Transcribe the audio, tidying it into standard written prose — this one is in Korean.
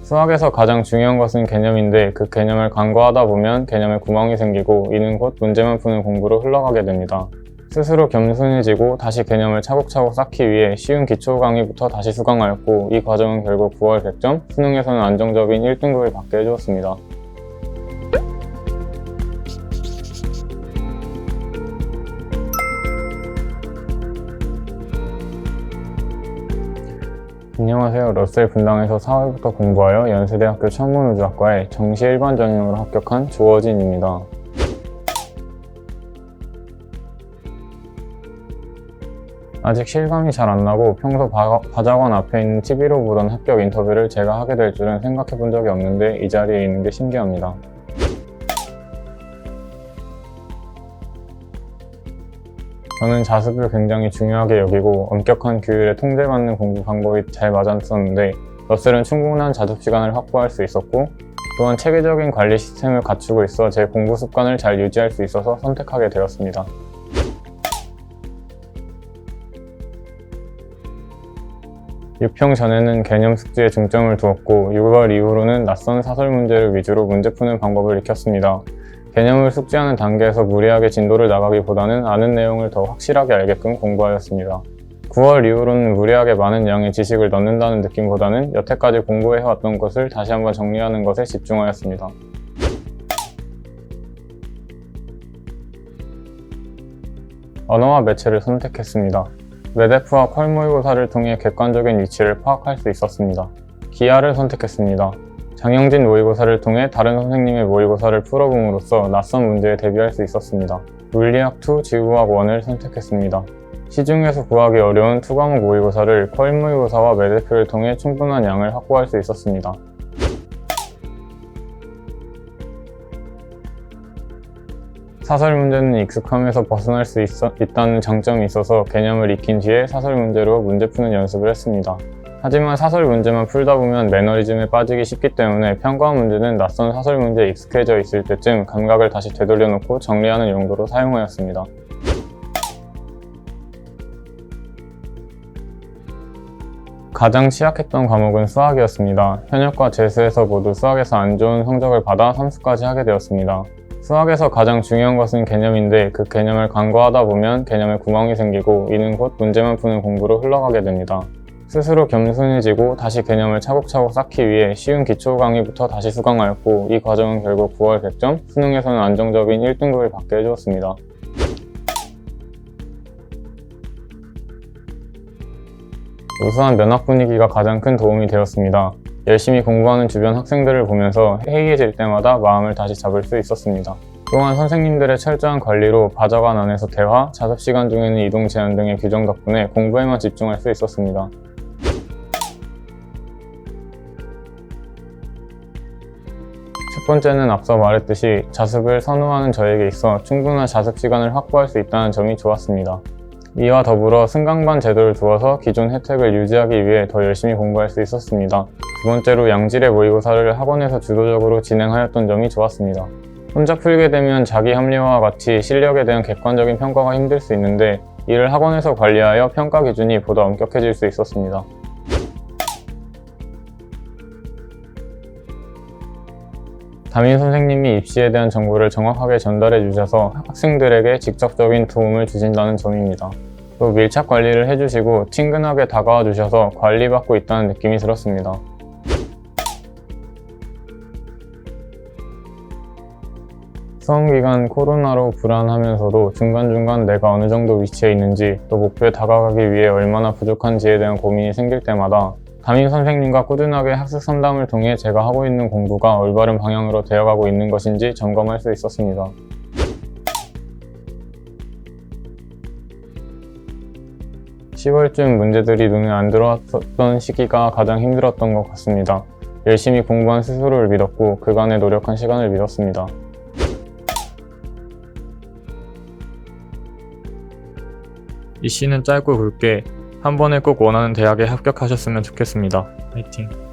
수학에서 가장 중요한 것은 개념인데 그 개념을 간과하다 보면 개념에 구멍이 생기고 이는 곧 문제만 푸는 공부로 흘러가게 됩니다. 스스로 겸손해지고 다시 개념을 차곡차곡 쌓기 위해 쉬운 기초 강의부터 다시 수강하였고 이 과정은 결국 9월 100점, 수능에서는 안정적인 1등급을 받게 해주었습니다. 안녕하세요. 러셀 분당에서 4월부터 공부하여 연세대학교 천문우주학과에 정시 일반 전형으로 합격한 조어진입니다. 아직 실감이 잘 안 나고 평소 바자관 앞에 있는 TV로 보던 합격 인터뷰를 제가 하게 될 줄은 생각해 본 적이 없는데 이 자리에 있는 게 신기합니다. 저는 자습을 굉장히 중요하게 여기고 엄격한 규율에 통제받는 공부 방법이 잘 맞았었는데 러셀은 충분한 자습 시간을 확보할 수 있었고 또한 체계적인 관리 시스템을 갖추고 있어 제 공부 습관을 잘 유지할 수 있어서 선택하게 되었습니다. 육평 전에는 개념 숙지에 중점을 두었고 6월 이후로는 낯선 사설 문제를 위주로 문제 푸는 방법을 익혔습니다. 개념을 숙지하는 단계에서 무리하게 진도를 나가기보다는 아는 내용을 더 확실하게 알게끔 공부하였습니다. 9월 이후로는 무리하게 많은 양의 지식을 넣는다는 느낌보다는 여태까지 공부해왔던 것을 다시 한번 정리하는 것에 집중하였습니다. 언어와 매체를 선택했습니다. 메데프와 퀄 모의고사를 통해 객관적인 위치를 파악할 수 있었습니다. 기하를 선택했습니다. 장영진 모의고사를 통해 다른 선생님의 모의고사를 풀어봄으로써 낯선 문제에 대비할 수 있었습니다. 물리학 2, 지구과학 1을 선택했습니다. 시중에서 구하기 어려운 2과목 모의고사를 퀄 모의고사와 메데프를 통해 충분한 양을 확보할 수 있었습니다. 사설 문제는 익숙함에서 벗어날 수 있다는 장점이 있어서 개념을 익힌 뒤에 사설 문제로 문제 푸는 연습을 했습니다. 하지만 사설 문제만 풀다 보면 매너리즘에 빠지기 쉽기 때문에 평가 문제는 낯선 사설 문제에 익숙해져 있을 때쯤 감각을 다시 되돌려놓고 정리하는 용도로 사용하였습니다. 가장 취약했던 과목은 수학이었습니다. 현역과 재수에서 모두 수학에서 안 좋은 성적을 받아 삼수까지 하게 되었습니다. 수학에서 가장 중요한 것은 개념인데 그 개념을 간과하다 보면 개념에 구멍이 생기고 이는 곧 문제만 푸는 공부로 흘러가게 됩니다. 스스로 겸손해지고 다시 개념을 차곡차곡 쌓기 위해 쉬운 기초 강의부터 다시 수강하였고 이 과정은 결국 9월 100점, 수능에서는 안정적인 1등급을 받게 해주었습니다. 우수한 면학 분위기가 가장 큰 도움이 되었습니다. 열심히 공부하는 주변 학생들을 보면서 해이해질 때마다 마음을 다시 잡을 수 있었습니다. 또한 선생님들의 철저한 관리로 바자관 안에서 대화, 자습 시간 중에는 이동 제한 등의 규정 덕분에 공부에만 집중할 수 있었습니다. 첫 번째는 앞서 말했듯이 자습을 선호하는 저에게 있어 충분한 자습 시간을 확보할 수 있다는 점이 좋았습니다. 이와 더불어 승강반 제도를 두어서 기존 혜택을 유지하기 위해 더 열심히 공부할 수 있었습니다. 두 번째로 양질의 모의고사를 학원에서 주도적으로 진행하였던 점이 좋았습니다. 혼자 풀게 되면 자기 합리화와 같이 실력에 대한 객관적인 평가가 힘들 수 있는데 이를 학원에서 관리하여 평가 기준이 보다 엄격해질 수 있었습니다. 담임 선생님이 입시에 대한 정보를 정확하게 전달해 주셔서 학생들에게 직접적인 도움을 주신다는 점입니다. 또 밀착 관리를 해주시고 친근하게 다가와 주셔서 관리받고 있다는 느낌이 들었습니다. 수험기간 코로나로 불안하면서도 중간중간 내가 어느 정도 위치에 있는지 또 목표에 다가가기 위해 얼마나 부족한지에 대한 고민이 생길 때마다 담임 선생님과 꾸준하게 학습 상담을 통해 제가 하고 있는 공부가 올바른 방향으로 되어가고 있는 것인지 점검할 수 있었습니다. (10월쯤) 문제들이 눈에 안 들어왔던 시기가 가장 힘들었던 것 같습니다. 열심히 공부한 스스로를 믿었고 그간의 노력한 시간을 믿었습니다. 이 시는 짧고 굵게 한 번에 꼭 원하는 대학에 합격하셨으면 좋겠습니다. 화이팅!